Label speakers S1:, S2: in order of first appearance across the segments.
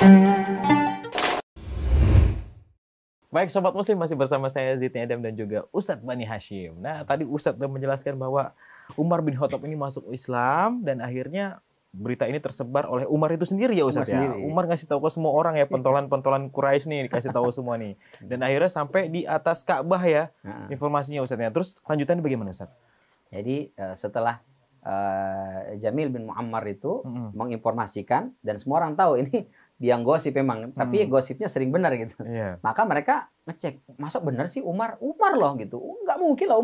S1: Baik Sobat Muslim, masih bersama saya Zidni Adam dan juga Ustadz Bani Hashim. Nah, tadi Ustadz sudah menjelaskan bahwa Umar bin Khattab ini masuk Islam dan akhirnya berita ini tersebar oleh Umar itu sendiri ya Ustadz ya. Umar ngasih tahu ke semua orang ya, pentolan-pentolan Quraisy nih dikasih tahu semua nih. Dan akhirnya sampai di atas Ka'bah ya informasinya Ustadz ya. Terus lanjutannya bagaimana Ustadz?
S2: Jadi setelah Jamil bin Muammar itu menginformasikan dan semua orang tahu ini dia gosip memang, tapi gosipnya sering benar gitu. Maka mereka ngecek, masa benar sih Umar loh gitu. Nggak mungkin lah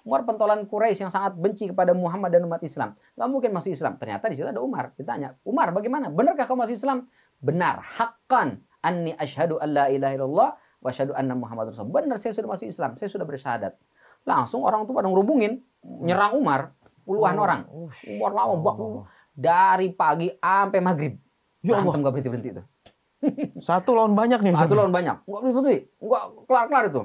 S2: Umar pentolan Quraisy yang sangat benci kepada Muhammad dan umat Islam. Nggak mungkin masuk Islam. Ternyata di situ ada Umar. Ditanya, Umar bagaimana? Benarkah kamu masuk Islam? Benar. Haqqan anni asyhadu an la ilaha illallah wa asyhadu anna Muhammadar Rasulullah. Benar, saya sudah masuk Islam. Saya sudah bersyahadat. Langsung orang tuh pada ngerubungin, nyerang Umar. Puluhan orang. Umar lawan dari pagi sampai maghrib. Berantem nggak berhenti-berhenti itu.
S1: Satu lawan banyak nih.
S2: Satu lawan banyak. Nggak berhenti. Nggak kelar-kelar itu.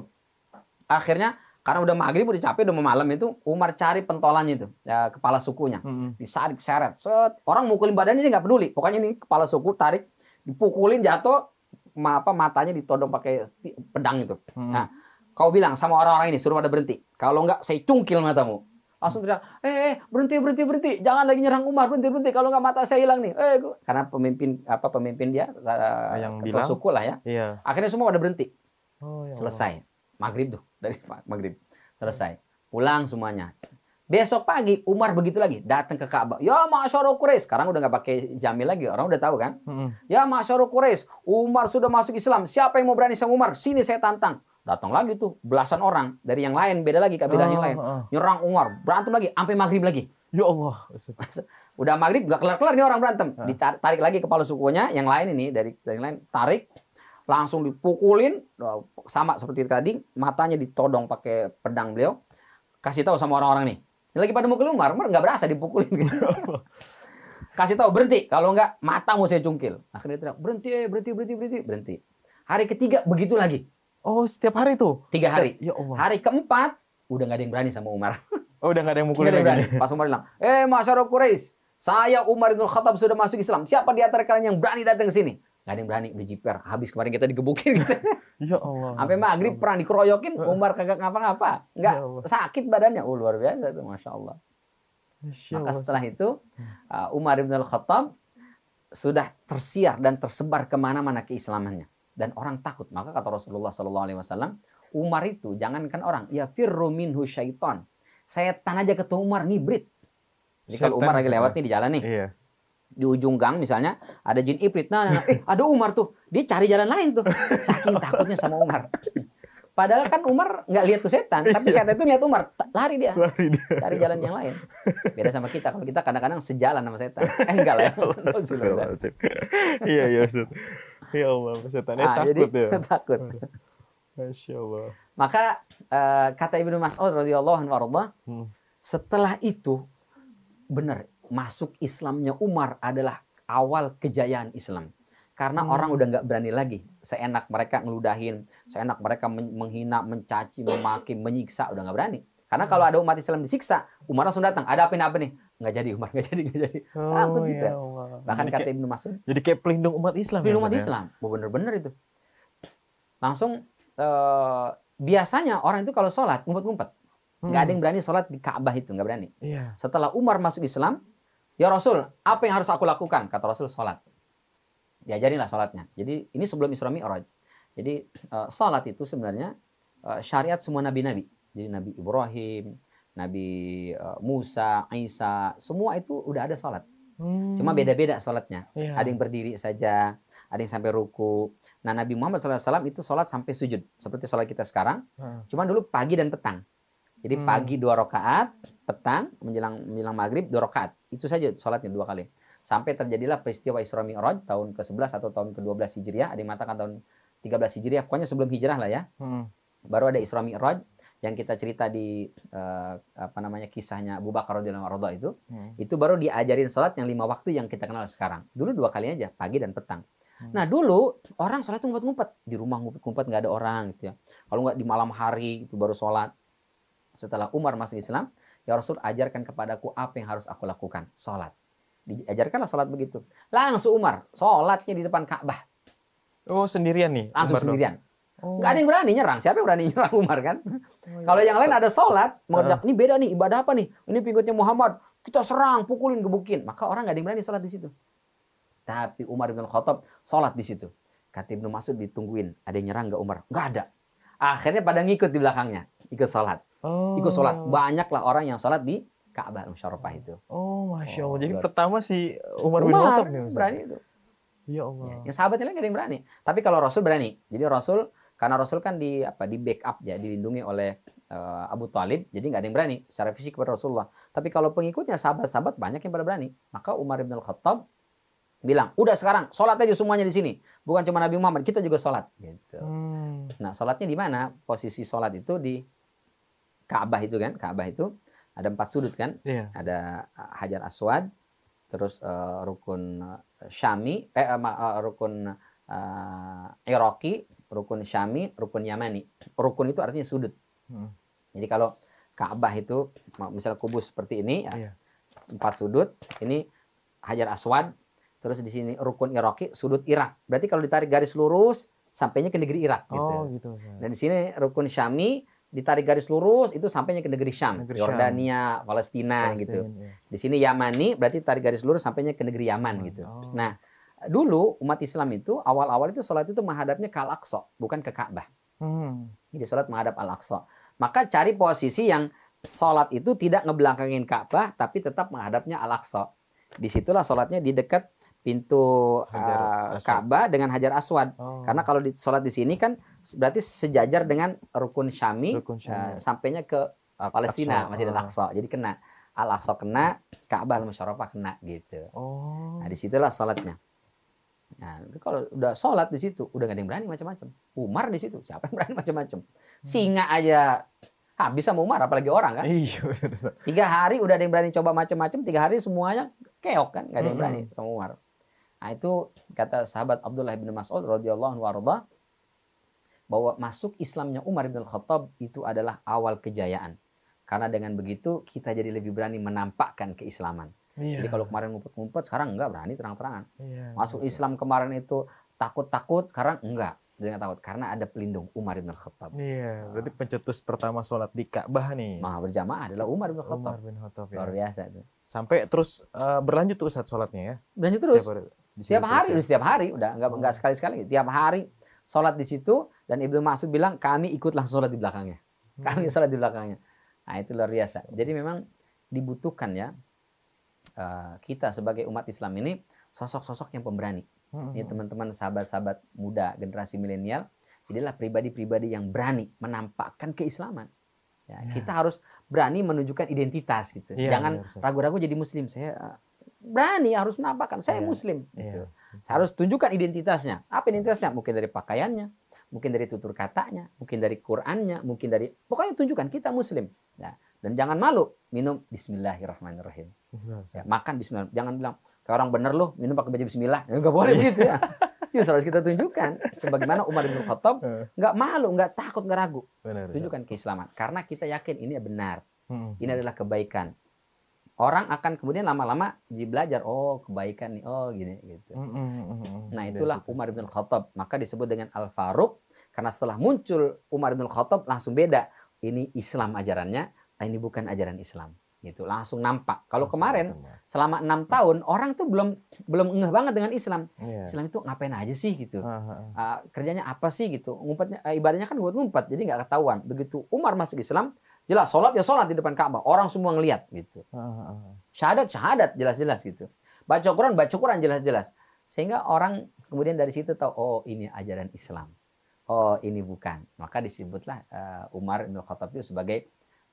S2: Akhirnya karena udah maghrib, udah capek, udah mau malam itu, Umar cari pentolannya itu, ya, kepala sukunya. Disarik, seret. Set. Orang mukulin badannya dia nggak peduli. Pokoknya ini kepala suku tarik, dipukulin jatuh, matanya ditodong pakai pedang itu. Nah, kau bilang sama orang-orang ini suruh pada berhenti. Kalau nggak saya cungkil matamu. Langsung teriak, berhenti, jangan lagi nyerang Umar, berhenti, kalau nggak mata saya hilang nih. Karena pemimpin dia yang bilang suku lah ya. Iya. Akhirnya semua pada berhenti. Selesai. Maghrib tuh, dari maghrib selesai. Pulang semuanya. Besok pagi Umar begitu lagi, datang ke Ka'bah. Ya Ma'syarul Quraisy, sekarang udah nggak pakai Jamil lagi, orang udah tahu kan? Ya Ma'syarul Quraisy, Umar sudah masuk Islam. Siapa yang mau berani sama Umar? Sini saya tantang. Datang lagi tuh belasan orang dari yang lain, beda lagi kabilah yang lain. Nyerang Umar, berantem lagi sampai maghrib lagi.
S1: Ya Allah.
S2: Udah maghrib gak kelar-kelar nih orang berantem. Ditarik lagi kepala sukunya, yang lain ini dari yang lain tarik, langsung dipukulin sama seperti tadi, matanya ditodong pakai pedang beliau. Kasih tahu sama orang-orang nih. Ini lagi pada mukul Umar nggak berasa dipukulin gitu. Kasih tahu berhenti, kalau nggak matamu saya cungkil. Akhirnya teriak, berhenti. Hari ketiga begitu lagi.
S1: Oh, setiap hari tuh?
S2: 3 hari.
S1: Ya Allah.
S2: Hari keempat, udah nggak ada yang berani sama Umar.
S1: Oh, udah nggak ada yang mukulin lagi.
S2: Pas Umar bilang, Ma'syarul Quraisy, saya Umar bin Khattab sudah masuk Islam. Siapa di antara kalian yang berani datang ke sini? Nggak ada yang berani, udah jiper. Habis kemarin kita digebukin gitu.
S1: Ya Allah.
S2: Sampai maghrib perang dikeroyokin, Umar kagak ngapa-ngapa. Nggak sakit badannya. Oh, luar biasa itu, Masya Allah. Maka setelah itu, Umar bin Khattab sudah tersiar dan tersebar kemana-mana keislamannya. Dan orang takut. Maka kata Rasulullah SAW, Umar itu jangankan orang, ya firru minhu syaitan. Setan aja ketemu Umar nibrit. Jadi kalau Umar lagi lewat nih di jalan nih, di ujung gang misalnya ada jin ibrit, ada Umar tuh, dia cari jalan lain tuh, saking takutnya sama Umar. Padahal kan Umar nggak lihat tuh setan, tapi setan itu lihat Umar, lari dia, cari jalan yang lain. Beda sama kita, kalau kita kadang-kadang sejalan sama setan. Enggak lah ya.
S1: Iya, Ustaz. Ya Allah, setannya takut
S2: jadi,
S1: ya.
S2: Takut.
S1: Masya Allah.
S2: Maka kata Ibnu Mas'ud radhiyallahu anhu, setelah itu benar masuk Islamnya Umar adalah awal kejayaan Islam. Karena orang udah nggak berani lagi seenak mereka ngeludahin, seenak mereka menghina, mencaci, memaki, menyiksa, udah nggak berani. Karena kalau ada umat Islam disiksa, Umar langsung datang. Ada apa nih? Nggak jadi Umar, nggak jadi. Takut juga. Bahkan kata Ibnu Mas'ud.
S1: Jadi kayak pelindung umat Islam.
S2: Pelindung umat Islam. Bener-bener itu. Langsung biasanya orang itu kalau sholat ngumpet-ngumpet. Nggak ada yang berani sholat di Ka'bah itu, nggak berani. Setelah Umar masuk Islam, ya Rasul, apa yang harus aku lakukan? Kata Rasul, sholat. Diajarinlah sholatnya. Jadi ini sebelum Isra Mi'raj. Jadi sholat itu sebenarnya syariat semua nabi-nabi. Jadi Nabi Ibrahim, Nabi Musa, Isa, semua itu udah ada sholat. Cuma beda-beda sholatnya. Ada yang berdiri saja, ada yang sampai ruku. Nah Nabi Muhammad SAW itu sholat sampai sujud. Seperti sholat kita sekarang. Cuma dulu pagi dan petang. Jadi pagi 2 rakaat, petang menjelang maghrib 2 rakaat. Itu saja sholatnya 2 kali. Sampai terjadilah peristiwa Isra Mi'raj tahun ke-11 atau tahun ke-12 Hijriah. Ada yang mengatakan tahun 13 Hijriah. Pokoknya sebelum hijrah lah ya. Baru ada Isra Mi'raj. Yang kita cerita di kisahnya Abu Bakar radhiyallahu anhu itu baru diajarin salat yang 5 waktu yang kita kenal sekarang. Dulu 2 kali aja, pagi dan petang. Nah dulu orang salat itu ngumpet-ngumpet di rumah, ngumpet-ngumpet nggak ada orang gitu ya. Kalau nggak di malam hari itu baru salat. Setelah Umar masuk Islam, ya Rasul ajarkan kepadaku apa yang harus aku lakukan, salat. Diajarkanlah salat begitu. Langsung Umar salatnya di depan Ka'bah
S1: Oh, sendirian nih?
S2: Langsung
S1: Umar
S2: sendirian.
S1: Oh.
S2: Nggak ada yang berani nyerang. Siapa yang berani nyerang Umar kan? Kalau yang lain ada sholat, mengerjakan ini beda nih, ibadah apa nih? Ini pengikutnya Muhammad, kita serang, pukulin, gebukin. Maka orang nggak ada yang berani sholat di situ. Tapi Umar bin Khattab sholat di situ. Kata Ibnu Mas'ud ditungguin, ada yang nyerang nggak Umar? Nggak ada. Akhirnya pada ngikut di belakangnya, ikut sholat. Ikut sholat. Banyaklah orang yang sholat di Ka'bah Al-Musyarrafah itu.
S1: Oh, Masya Allah. Jadi pertama si Umar bin Khattab nih, Ustaz.
S2: Berani itu.
S1: Ya Allah.
S2: Yang sahabatnya lain nggak ada yang berani. Tapi kalau Rasul berani. Jadi Rasul, karena Rasul kan di backup ya, dilindungi oleh Abu Thalib, jadi nggak ada yang berani secara fisik kepada Rasulullah. Tapi kalau pengikutnya sahabat-sahabat banyak yang pada berani. Maka Umar bin Khattab bilang, udah sekarang sholat aja semuanya di sini. Bukan cuma Nabi Muhammad, kita juga sholat. Gitu. Nah, sholatnya di mana? Posisi sholat itu di Ka'bah itu kan. Ka'bah itu ada 4 sudut kan.
S1: Yeah.
S2: Ada Hajar Aswad, terus rukun Syami, rukun Iraqi, rukun Syami, rukun Yamani. Rukun itu artinya sudut. Jadi kalau Ka'bah itu misalnya kubus seperti ini, ya, 4 sudut. Ini Hajar Aswad. Terus di sini rukun Iraqi, sudut Irak. Berarti kalau ditarik garis lurus, sampainya ke negeri Irak. Gitu.
S1: Oh, gitu.
S2: Dan di sini rukun Syami, ditarik garis lurus, itu sampainya ke negeri Syam. Yordania, Palestina gitu. Ya. Di sini Yamani, berarti tarik garis lurus sampainya ke negeri Yaman gitu. Oh. Nah, dulu umat Islam itu, awal-awal itu sholat itu menghadapnya ke Al-Aqsa, bukan ke Ka'bah. Jadi sholat menghadap Al-Aqsa. Maka cari posisi yang sholat itu tidak ngebelakangin Ka'bah, tapi tetap menghadapnya Al-Aqsa. Disitulah sholatnya di dekat pintu Ka'bah dengan Hajar Aswad. Oh. Karena kalau sholat di sini kan berarti sejajar dengan rukun Syami, sampainya ke Palestina, Masjid Al-Aqsa. Jadi kena Al-Aqsa kena, Ka'bah Al-Musyarrafah kena gitu. Oh. Nah, disitulah sholatnya. Nah, kalau udah sholat di situ, udah gak ada yang berani macam-macam. Umar di situ, siapa yang berani macam-macam? Singa aja habis sama Umar, apalagi orang kan. 3 hari udah ada yang berani coba macam-macam, 3 hari semuanya keok kan, gak ada yang berani sama Umar. Nah, itu kata sahabat Abdullah bin Mas'ud radhiyallahu anhu warda, bahwa masuk Islamnya Umar bin Khattab itu adalah awal kejayaan. Karena dengan begitu kita jadi lebih berani menampakkan keislaman. Jadi kalau kemarin ngumpet-ngumpet, sekarang enggak, berani terang-terangan. Masuk Islam kemarin itu takut-takut, sekarang enggak. Jangan takut, karena ada pelindung Umar bin Khattab.
S1: Iya, berarti pencetus pertama sholat di Ka'bah nih.
S2: Maha berjamaah adalah Umar bin Khattab.
S1: Ya.
S2: Luar biasa itu.
S1: Sampai terus berlanjut tuh Ustaz sholatnya ya?
S2: Berlanjut terus. Setiap hari, udah enggak sekali-sekali. Tiap hari sholat di situ, dan Ibnu Mas'ud bilang, kami ikutlah sholat di belakangnya. Kami sholat di belakangnya. Nah, itu luar biasa. Jadi memang dibutuhkan ya, kita sebagai umat Islam ini sosok-sosok yang pemberani. Ini teman-teman sahabat-sahabat muda generasi milenial, inilah pribadi-pribadi yang berani menampakkan keislaman. Ya, kita harus berani menunjukkan identitas gitu. Jangan ragu-ragu jadi muslim. Saya berani harus menampakkan saya muslim gitu. Saya harus tunjukkan identitasnya. Apa identitasnya? Mungkin dari pakaiannya, mungkin dari tutur katanya, mungkin dari Qur'annya, mungkin dari pokoknya tunjukkan kita muslim. Ya. Dan jangan malu minum bismillahirrahmanirrahim. Ya, makan bismillah. Jangan bilang kayak orang bener loh minum pakai baju bismillah. Ya, enggak boleh begitu ya. Justru harus kita tunjukkan sebagaimana Umar bin Khattab enggak malu, enggak takut, enggak ragu. Tunjukkan keislaman karena kita yakin ini benar. Ini adalah kebaikan. Orang akan kemudian lama-lama belajar, oh kebaikan nih, oh gini gitu. Nah, itulah Umar bin Khattab. Maka disebut dengan Al-Faruq karena setelah muncul Umar bin Khattab langsung beda. Ini Islam ajarannya, ini bukan ajaran Islam. Gitu, langsung nampak. Kalau kemarin selama 6 tahun orang tuh belum ngeh banget dengan Islam. Islam itu ngapain aja sih gitu. Kerjanya apa sih gitu. Ngumpetnya ibadahnya kan buat ngumpet, jadi nggak ketahuan. Begitu Umar masuk Islam, jelas sholat ya sholat di depan Ka'bah. Orang semua ngelihat gitu. Syahadat jelas-jelas gitu. Baca Quran jelas-jelas. Sehingga orang kemudian dari situ tahu, oh ini ajaran Islam. Oh ini bukan. Maka disebutlah Umar bin Khattab itu sebagai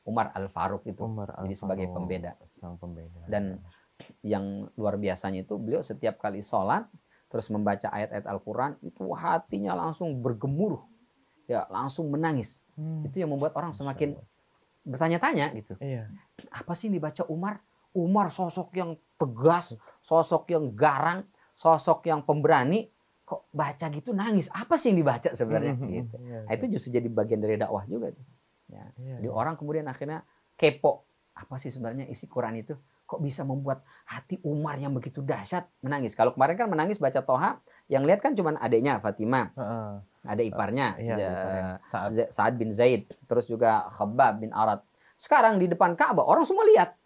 S2: Umar Al-Faruq itu. Jadi sebagai pembeda.
S1: Sang pembeda.
S2: Dan yang luar biasanya itu beliau setiap kali sholat terus membaca ayat-ayat Al-Quran itu hatinya langsung bergemuruh. Ya, langsung menangis. Itu yang membuat orang semakin bertanya-tanya gitu. Apa sih yang dibaca Umar? Umar sosok yang tegas, sosok yang garang, sosok yang pemberani, kok baca gitu nangis. Apa sih yang dibaca sebenarnya gitu. Nah, itu justru jadi bagian dari dakwah juga tuh. Ya. Jadi orang kemudian akhirnya kepo. Apa sih sebenarnya isi Quran itu? kok bisa membuat hati Umar yang begitu dahsyat menangis. Kalau kemarin kan menangis baca Toha, yang lihat kan cuma adiknya Fatimah, ada iparnya Sa'ad bin Zaid, terus juga Khabbab bin Arad. Sekarang di depan Ka'bah orang semua lihat.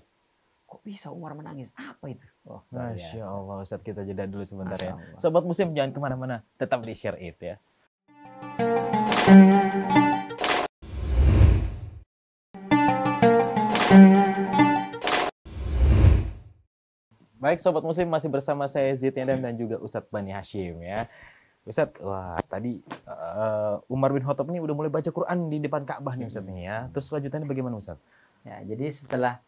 S2: Kok bisa Umar menangis? Apa itu? Oh,
S1: Masya Allah, Ustadz, kita jeda dulu sebentar ya. Sobat Muslim jangan kemana-mana, tetap di Share It ya. Baik, Sobat Muslim, masih bersama saya Zid Adam dan juga Ustadz Bani Hashim ya. Ustadz, wah tadi Umar bin Khattab ini udah mulai baca Quran di depan Ka'bah nih Ustadz nih ya. Terus selanjutnya bagaimana Ustadz?
S2: Ya, jadi setelah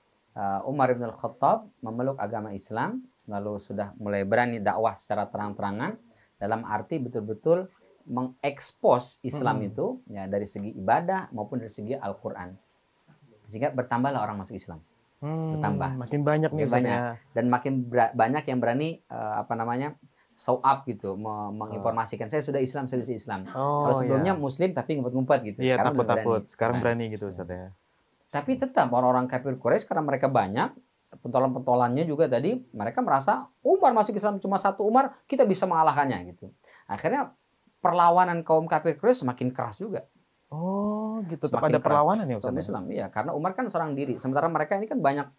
S2: Umar bin Khattab memeluk agama Islam, lalu sudah mulai berani dakwah secara terang-terangan, dalam arti betul-betul mengekspos Islam itu ya dari segi ibadah maupun dari segi Al-Quran. Sehingga bertambahlah orang masuk Islam. Bertambah.
S1: Makin banyak nih
S2: banyak. Dan makin banyak yang berani show up gitu, menginformasikan saya sudah Islam, saya sudah Islam. Kalau sebelumnya Muslim tapi ngumpet-ngumpet gitu.
S1: Iya, takut-takut. Sekarang berani gitu Ustaz ya.
S2: Tapi tetap orang-orang kafir Quraisy karena mereka banyak, pentolan-pentolannya juga tadi mereka merasa Umar masuk Islam cuma satu Umar, kita bisa mengalahkannya gitu. Akhirnya perlawanan kaum kafir Quraisy semakin keras juga.
S1: Oh, gitu. Tetap ada perlawanan ya Ustaz?
S2: Islam, iya. Karena Umar kan seorang diri. Sementara mereka ini kan banyak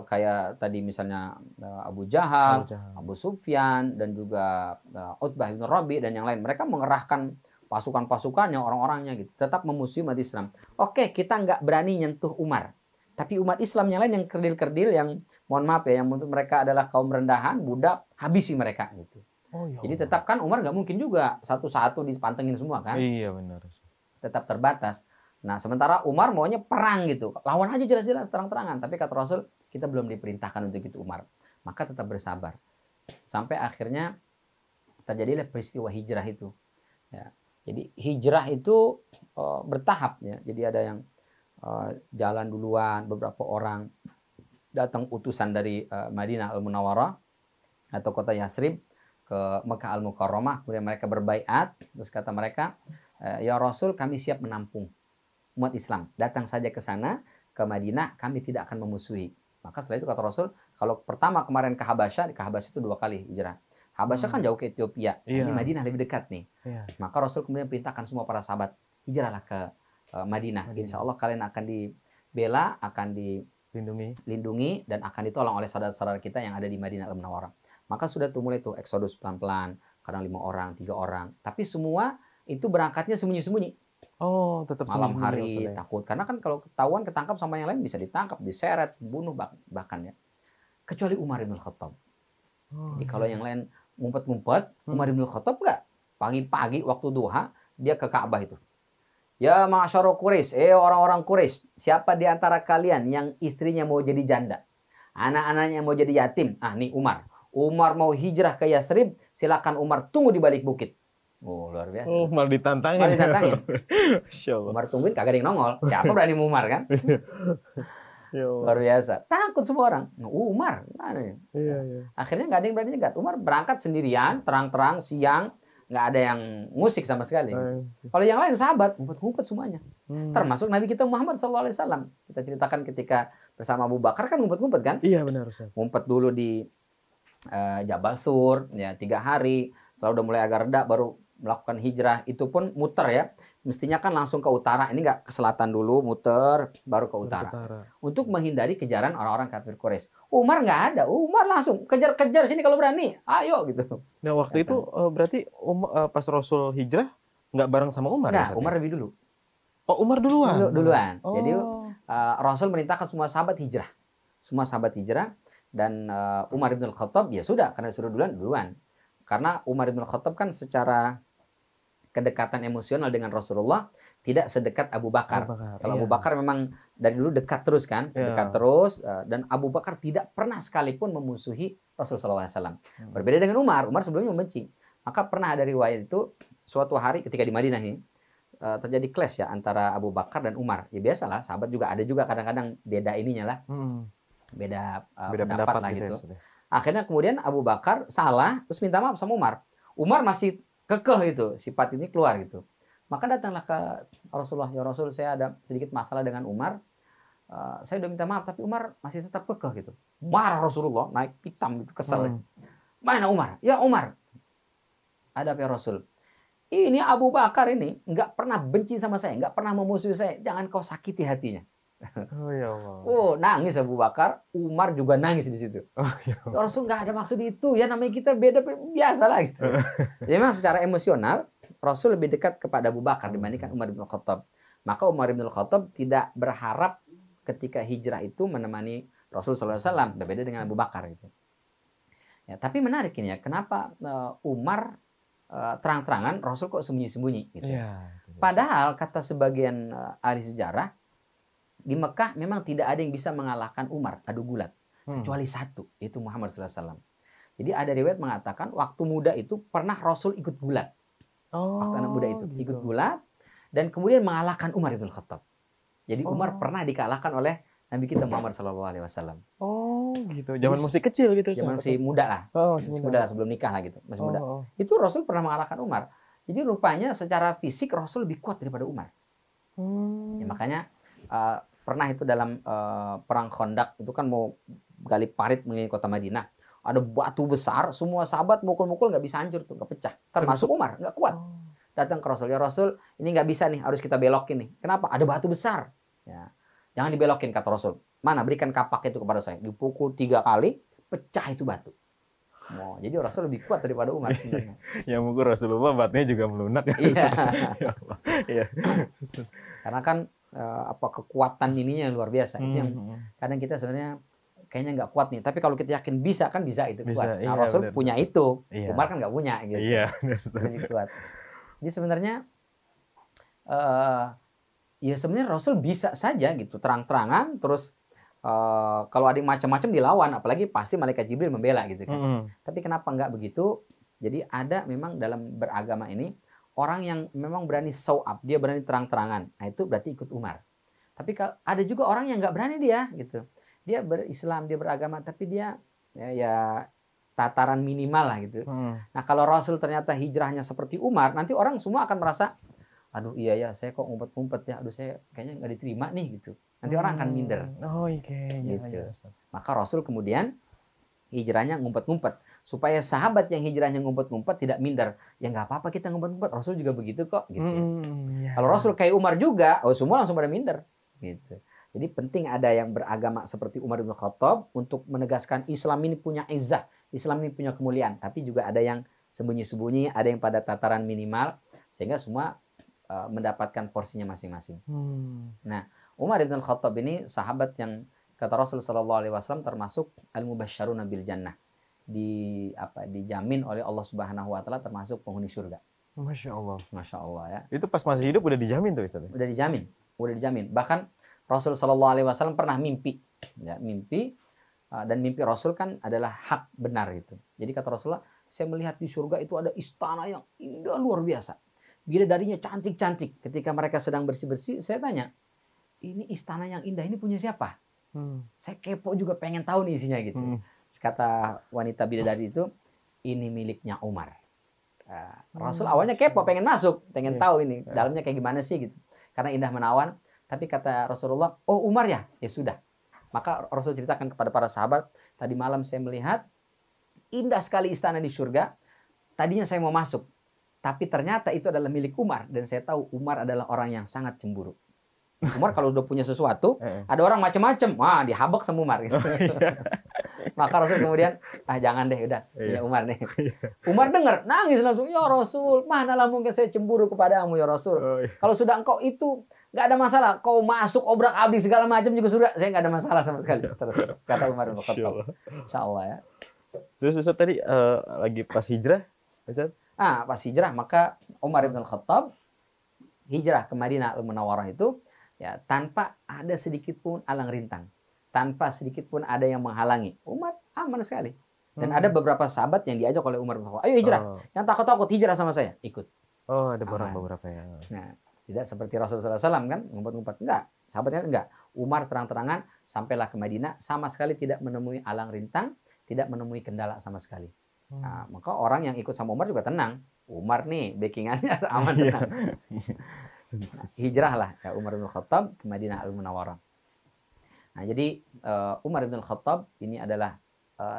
S2: kayak tadi misalnya Abu Jahal, Abu Sufyan, dan juga Utbah bin Rabi dan yang lain. Mereka mengerahkan pasukan-pasukannya, orang-orangnya gitu. Tetap memusuhi umat Islam. Oke, kita nggak berani nyentuh Umar. Tapi umat Islam yang lain yang kerdil-kerdil, yang mohon maaf ya, yang menurut mereka adalah kaum rendahan, budak, habisi mereka gitu. Oh, ya. Jadi tetap kan Umar nggak mungkin juga satu-satu dipantengin semua kan.
S1: Iya benar.
S2: Tetap terbatas. Nah, sementara Umar maunya perang gitu. Lawan aja jelas-jelas terang-terangan. Tapi kata Rasul, kita belum diperintahkan untuk itu Umar. Maka tetap bersabar. Sampai akhirnya terjadilah peristiwa hijrah itu. Ya. Jadi hijrah itu bertahap ya. Jadi ada yang jalan duluan, beberapa orang datang utusan dari Madinah Al-Munawwarah atau kota Yasrib ke Mekah Al-Mukarramah. Kemudian mereka berbaiat. Terus kata mereka, ya Rasul, kami siap menampung umat Islam. Datang saja ke sana, ke Madinah, kami tidak akan memusuhi. Maka setelah itu kata Rasul, kalau pertama kemarin ke Habasyah itu 2 kali hijrah. Habasyah kan jauh ke Ethiopia. Ini Madinah lebih dekat nih. Maka Rasul kemudian perintahkan semua para sahabat, hijrahlah ke Madinah. Insya Allah kalian akan dibela, akan dilindungi, dan akan ditolong oleh saudara-saudara kita yang ada di Madinah Al-Munawwarah. Maka sudah mulai tuh eksodus pelan-pelan, kadang 5 orang, 3 orang. Tapi semua itu berangkatnya sembunyi-sembunyi.
S1: Oh, tetap
S2: malam hari takut. Karena kan kalau ketahuan ketangkap sama yang lain bisa ditangkap, diseret, bunuh bahkan ya. Kecuali Umar bin Khattab. Jadi kalau yang lain ngumpet-ngumpet, Umar bin Khattab enggak. Pagi-pagi waktu duha dia ke Ka'bah itu. Ya ma'asyara Quraisy, orang-orang Quraisy, siapa di antara kalian yang istrinya mau jadi janda? Anak-anaknya mau jadi yatim? Ah, nih Umar. Umar mau hijrah ke Yasrib, silakan Umar tunggu di balik bukit. Oh, luar biasa.
S1: Oh, malah ditantangin.
S2: Malah ditantangin. Umar tungguin kagak ada yang nongol. Siapa berani Umar kan? Luar biasa. Takut semua orang. Umar, mana ya? Iya. Akhirnya nggak ada yang berani nyegat. Umar berangkat sendirian, terang-terang, siang. Nggak ada yang musik sama sekali. Kalau yang lain sahabat, ngumpet-ngumpet semuanya. Termasuk Nabi kita Muhammad SAW. Kita ceritakan ketika bersama Abu Bakar kan ngumpet-ngumpet kan?
S1: Iya benar Ustaz.
S2: Ngumpet dulu di Jabal Sur, ya 3 hari. Setelah udah mulai agak reda, baru melakukan hijrah. Itu pun muter ya. Mestinya kan langsung ke utara. Ini nggak ke selatan dulu, muter, baru ke utara. Untuk menghindari kejaran orang-orang kafir Quraisy. Umar nggak ada. Umar langsung kejar-kejar sini kalau berani. Ayo gitu.
S1: Nah waktu itu berarti pas Rasul hijrah nggak bareng sama Umar?
S2: Nggak, Umar lebih dulu.
S1: Oh, Umar duluan?
S2: Duluan. Oh. Jadi Rasul merintahkan semua sahabat hijrah. Semua sahabat hijrah. Dan Umar bin Khattab ya sudah, karena disuruh duluan. Karena Umar bin Khattab kan secara kedekatan emosional dengan Rasulullah tidak sedekat Abu Bakar. Kalau Abu Bakar memang dari dulu dekat terus kan, dekat terus, dan Abu Bakar tidak pernah sekalipun memusuhi Rasulullah SAW. Berbeda dengan Umar sebelumnya membenci. Maka pernah ada riwayat itu suatu hari ketika di Madinah ini terjadi clash ya antara Abu Bakar dan Umar. Ya biasalah, sahabat juga ada juga kadang-kadang beda ininya lah, beda pendapat lah gitu. Akhirnya kemudian Abu Bakar salah terus minta maaf sama Umar. Umar masih kekeh itu, sifat ini keluar gitu. Maka datanglah ke Rasulullah, ya Rasul, saya ada sedikit masalah dengan Umar. saya udah minta maaf, tapi Umar masih tetap kekeh gitu. Marah Rasulullah, naik hitam gitu, kesel. Mana Umar? Ya Umar. Ada apa ya Rasul? Ini Abu Bakar ini nggak pernah benci sama saya, nggak pernah memusuhi saya. Jangan kau sakiti hatinya.
S1: Oh ya Allah.
S2: Oh, nangis Abu Bakar, Umar juga nangis di situ.
S1: Oh, ya
S2: Ya Rasul nggak ada maksud itu, ya namanya kita beda biasa lah gitu. Jadi memang secara emosional Rasul lebih dekat kepada Abu Bakar dibandingkan Umar bin Khattab. Maka Umar bin Khattab tidak berharap ketika hijrah itu menemani Rasul SAW, berbeda dengan Abu Bakar gitu. Ya, tapi menarik ini ya, kenapa Umar terang-terangan, Rasul kok sembunyi-sembunyi gitu.
S1: Ya.
S2: Padahal kata sebagian ahli sejarah, di Mekah memang tidak ada yang bisa mengalahkan Umar adu gulat kecuali satu, yaitu Muhammad SAW. Jadi ada riwayat mengatakan waktu muda itu pernah Rasul ikut gulat. Waktu anak muda itu ikut gulat dan kemudian mengalahkan Umar bin Khattab. Jadi Umar pernah dikalahkan oleh Nabi kita Muhammad SAW.
S1: Oh gitu. Zaman masih kecil gitu.
S2: Zaman masih muda lah. Masih muda lah, sebelum nikah lah gitu. Masih muda. Itu Rasul pernah mengalahkan Umar. Jadi rupanya secara fisik Rasul lebih kuat daripada Umar. Ya, makanya pernah itu dalam perang Khandaq itu kan mau gali parit mengenai kota Madinah. Ada batu besar, semua sahabat mukul-mukul nggak bisa hancur tuh, nggak pecah. Termasuk Umar, nggak kuat. Datang ke Rasul, ya Rasul, ini nggak bisa nih, harus kita belokin nih. Kenapa? Ada batu besar. Ya. Jangan dibelokin, kata Rasul. Mana? Berikan kapak itu kepada saya. Dipukul 3 kali, pecah itu batu. Oh, jadi Rasul lebih kuat daripada Umar sebenarnya.
S1: Yang mukul Rasulullah batunya juga melunak.
S2: Iya.
S1: Iya.
S2: Karena kan kekuatan ininya luar biasa. Itu yang kadang kita sebenarnya kayaknya nggak kuat nih. Tapi kalau kita yakin bisa, kan bisa itu kuat. Nah,
S1: iya,
S2: Rasul
S1: benar,
S2: punya itu.
S1: Iya.
S2: Umar kan nggak punya gitu.
S1: Iya,
S2: lebih kuat. Jadi sebenarnya ya sebenarnya Rasul bisa saja gitu terang-terangan terus kalau ada yang macam-macam dilawan, apalagi pasti malaikat Jibril membela gitu kan. Tapi kenapa nggak begitu? Jadi ada memang dalam beragama ini orang yang memang berani show up, dia berani terang-terangan. Nah itu berarti ikut Umar. Tapi ada juga orang yang nggak berani dia gitu. Dia berislam, dia beragama, tapi dia ya tataran minimal lah gitu. Nah kalau Rasul ternyata hijrahnya seperti Umar, nanti orang semua akan merasa, aduh iya ya, saya kok ngumpet-ngumpet ya, aduh saya kayaknya nggak diterima nih gitu. Nanti orang akan minder.
S1: Oh iya.
S2: Gitu. Maka Rasul kemudian hijrahnya ngumpet-ngumpet supaya sahabat yang hijrahnya ngumpet-ngumpet tidak minder. Ya nggak apa-apa kita ngumpet-ngumpet, Rasul juga begitu kok. Gitu. Kalau Rasul kayak Umar juga, semua langsung pada minder. Gitu. Jadi penting ada yang beragama seperti Umar bin Khattab untuk menegaskan Islam ini punya izzah, Islam ini punya kemuliaan. Tapi juga ada yang sembunyi-sembunyi, ada yang pada tataran minimal, sehingga semua mendapatkan porsinya masing-masing. Nah, Umar bin Khattab ini sahabat yang kata Rasul SAW termasuk al-mubasysyaruna bil jannah, dijamin oleh Allah Subhanahu Wa Taala termasuk penghuni surga.
S1: Masya Allah.
S2: Masya Allah ya.
S1: Itu pas masih hidup udah dijamin tuh Ustaz?
S2: Udah dijamin. Bahkan Rasul SAW pernah mimpi, ya, dan mimpi Rasul kan adalah hak benar itu. Jadi kata Rasulullah, saya melihat di surga itu ada istana yang indah luar biasa. Bidadarinya cantik-cantik. Ketika mereka sedang bersih-bersih, saya tanya, ini istana yang indah ini punya siapa? Saya kepo juga pengen tahu nih isinya gitu. Kata wanita bidadari itu, ini miliknya Umar. Rasul awalnya kepo, pengen masuk, pengen tahu ini dalamnya kayak gimana sih gitu. Karena indah menawan. Tapi kata Rasulullah, oh Umar ya? Ya sudah. Maka Rasul ceritakan kepada para sahabat, tadi malam saya melihat indah sekali istana di surga. Tadinya saya mau masuk. Tapi ternyata itu adalah milik Umar. Dan saya tahu Umar adalah orang yang sangat cemburu. Umar kalau udah punya sesuatu, ada orang macam-macam, wah dihabek sama Umar. Gitu. Maka Rasul kemudian, jangan deh, udah punya Umar nih. Umar dengar, nangis langsung, ya Rasul, manalah mungkin saya cemburu kepadamu ya Rasul. Kalau sudah engkau itu, nggak ada masalah. Kau masuk obrak-abrik segala macam juga sudah, saya nggak ada masalah sama sekali. Terus kata Umar bin Khattab. Insyaallah ya.
S1: Terus Ustaz tadi lagi pas hijrah, Ustaz?
S2: Pas hijrah, maka Umar bin Khattab hijrah ke Madinah Al-Munawwarah itu ya tanpa ada sedikit pun alang rintang, tanpa sedikit pun ada yang menghalangi. Umar aman sekali. Dan ada beberapa sahabat yang diajak oleh Umar bin Khattab, ayo hijrah, yang takut-takut hijrah sama saya, ikut.
S1: Ada beberapa ya.
S2: Nah, tidak seperti Rasulullah SAW kan, ngumpet-ngumpet. Enggak, sahabatnya enggak. Umar terang-terangan sampailah ke Madinah, sama sekali tidak menemui alang rintang, tidak menemui kendala sama sekali. Nah, maka orang yang ikut sama Umar juga tenang. Umar nih backingannya aman, tenang. Hijrahlah ya Umar bin Khattab ke Madinah Al-Munawwarah. Nah, jadi Umar bin Khattab ini adalah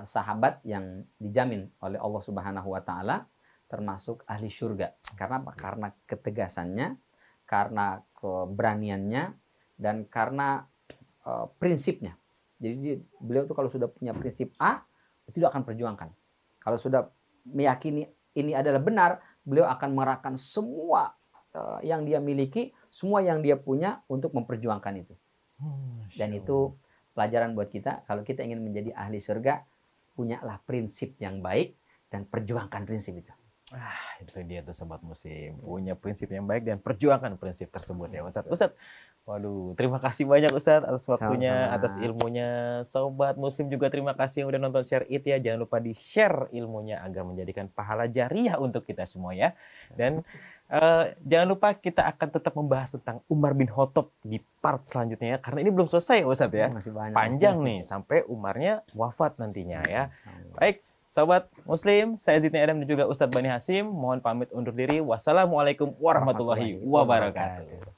S2: sahabat yang dijamin oleh Allah Subhanahu wa taala termasuk ahli surga. Karena apa? Karena ketegasannya, karena keberaniannya, dan karena prinsipnya. Jadi beliau tuh kalau sudah punya prinsip A, itu dia akan perjuangkan. Kalau sudah meyakini ini adalah benar, beliau akan mengerahkan semua yang dia miliki, semua yang dia punya untuk memperjuangkan itu. Dan itu pelajaran buat kita, kalau kita ingin menjadi ahli surga, punyalah prinsip yang baik dan perjuangkan prinsip itu.
S1: Itu dia tuh Sobat Muslim, punya prinsip yang baik dan perjuangkan prinsip tersebut ya Ustadz. Ustadz, waduh, terima kasih banyak Ustadz atas waktunya,
S2: sama-sama,
S1: atas ilmunya. Sobat Muslim juga terima kasih yang udah nonton Share It ya. Jangan lupa di-share ilmunya agar menjadikan pahala jariah untuk kita semua ya. Dan jangan lupa kita akan tetap membahas tentang Umar bin Khattab di part selanjutnya ya. Karena ini belum selesai Ustadz ya.
S2: Masih banyak.
S1: Panjang nih sampai Umarnya wafat nantinya ya. Baik, Sobat Muslim, saya Zidni Adam dan juga Ustadz Bani Hasyim. Mohon pamit undur diri. Wassalamualaikum warahmatullahi wabarakatuh.